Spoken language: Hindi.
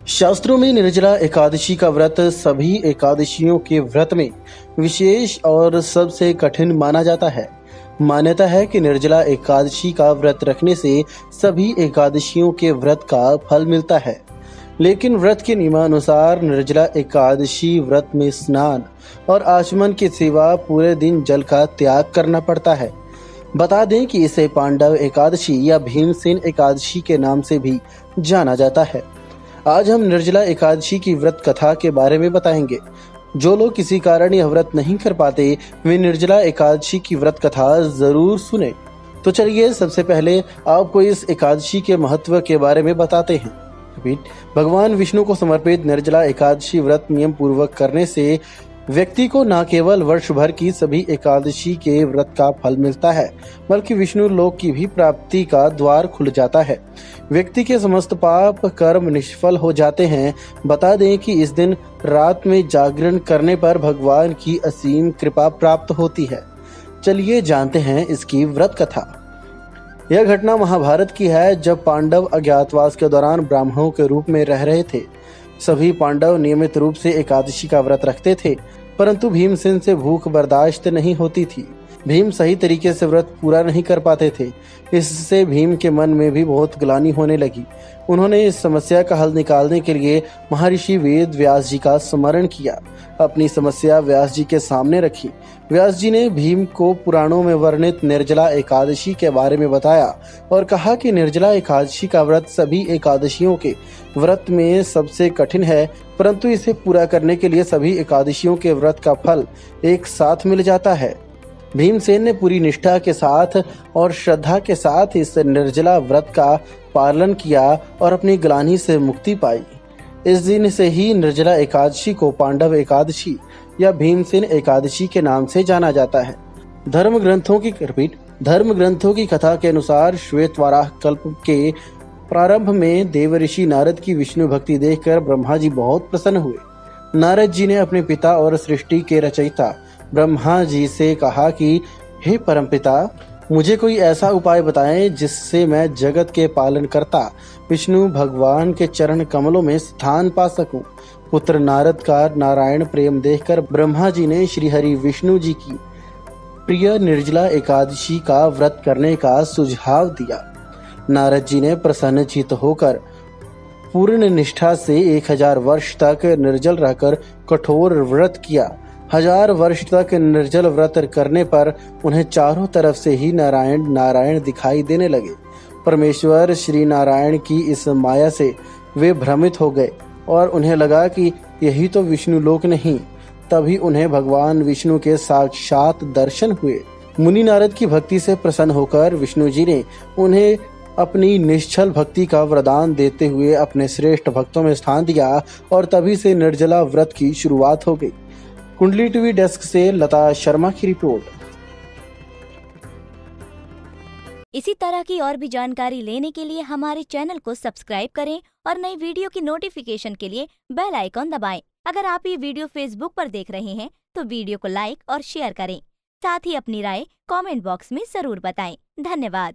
शास्त्रों में निर्जला एकादशी का व्रत सभी एकादशियों के व्रत में विशेष और सबसे कठिन माना जाता है। मान्यता है कि निर्जला एकादशी का व्रत रखने से सभी एकादशियों के व्रत का फल मिलता है। लेकिन व्रत के नियमानुसार निर्जला एकादशी व्रत में स्नान और आचमन के सिवा पूरे दिन जल का त्याग करना पड़ता है। बता दें कि इसे पांडव एकादशी या भीमसेन एकादशी के नाम से भी जाना जाता है। आज हम निर्जला एकादशी की व्रत कथा के बारे में बताएंगे। जो लोग किसी कारण यह व्रत नहीं कर पाते वे निर्जला एकादशी की व्रत कथा जरूर सुने। तो चलिए सबसे पहले आपको इस एकादशी के महत्व के बारे में बताते हैं। भगवान विष्णु को समर्पित निर्जला एकादशी व्रत नियम पूर्वक करने से व्यक्ति को न केवल वर्ष भर की सभी एकादशी के व्रत का फल मिलता है, बल्कि विष्णु लोक की भी प्राप्ति का द्वार खुल जाता है। व्यक्ति के समस्त पाप कर्म निष्फल हो जाते हैं। बता दें कि इस दिन रात में जागरण करने पर भगवान की असीम कृपा प्राप्त होती है। चलिए जानते हैं इसकी व्रत कथा। यह घटना महाभारत की है, जब पांडव अज्ञातवास के दौरान ब्राह्मणों के रूप में रह रहे थे। सभी पांडव नियमित रूप से एकादशी का व्रत रखते थे, परंतु भीमसेन से भूख बर्दाश्त नहीं होती थी। भीम सही तरीके से व्रत पूरा नहीं कर पाते थे। इससे भीम के मन में भी बहुत ग्लानि होने लगी। उन्होंने इस समस्या का हल निकालने के लिए महर्षि वेद व्यास जी का स्मरण किया। अपनी समस्या व्यास जी के सामने रखी। व्यास जी ने भीम को पुराणों में वर्णित निर्जला एकादशी के बारे में बताया और कहा कि निर्जला एकादशी का व्रत सभी एकादशियों के व्रत में सबसे कठिन है, परंतु इसे पूरा करने के लिए सभी एकादशियों के व्रत का फल एक साथ मिल जाता है। भीमसेन ने पूरी निष्ठा के साथ और श्रद्धा के साथ इस निर्जला व्रत का पालन किया और अपनी ग्लानि से मुक्ति पाई। इस दिन से ही निर्जला एकादशी को पांडव एकादशी या भीमसेन एकादशी के नाम से जाना जाता है। धर्म ग्रंथों की कथा के अनुसार श्वेतवाराह कल्प के प्रारंभ में देवऋषि नारद की विष्णु भक्ति देखकर ब्रह्मा जी बहुत प्रसन्न हुए। नारद जी ने अपने पिता और सृष्टि के रचयिता ब्रह्मा जी से कहा कि हे परमपिता, मुझे कोई ऐसा उपाय बताएं जिससे मैं जगत के पालन करता विष्णु भगवान के चरण कमलों में स्थान पा सकूं। पुत्र नारद का नारायण प्रेम देखकर ब्रह्मा जी ने श्री हरि विष्णु जी की प्रिय निर्जला एकादशी का व्रत करने का सुझाव दिया। नारद जी ने प्रसन्नचित्त होकर पूर्ण निष्ठा से 1000 वर्ष तक निर्जल रहकर कठोर व्रत किया। 1000 वर्ष तक निर्जल व्रत करने पर उन्हें चारों तरफ से ही नारायण नारायण दिखाई देने लगे। परमेश्वर श्री नारायण की इस माया से वे भ्रमित हो गए और उन्हें लगा कि यही तो विष्णु लोक नहीं। तभी उन्हें भगवान विष्णु के साक्षात दर्शन हुए। मुनि नारद की भक्ति से प्रसन्न होकर विष्णु जी ने उन्हें अपनी निश्चल भक्ति का वरदान देते हुए अपने श्रेष्ठ भक्तों में स्थान दिया और तभी से निर्जला व्रत की शुरुआत हो गई। कुंडली टीवी डेस्क से लता शर्मा की रिपोर्ट। इसी तरह की और भी जानकारी लेने के लिए हमारे चैनल को सब्सक्राइब करें और नई वीडियो की नोटिफिकेशन के लिए बेल आइकॉन दबाएं। अगर आप ये वीडियो फेसबुक पर देख रहे हैं तो वीडियो को लाइक और शेयर करें। साथ ही अपनी राय कमेंट बॉक्स में जरूर बताएं। धन्यवाद।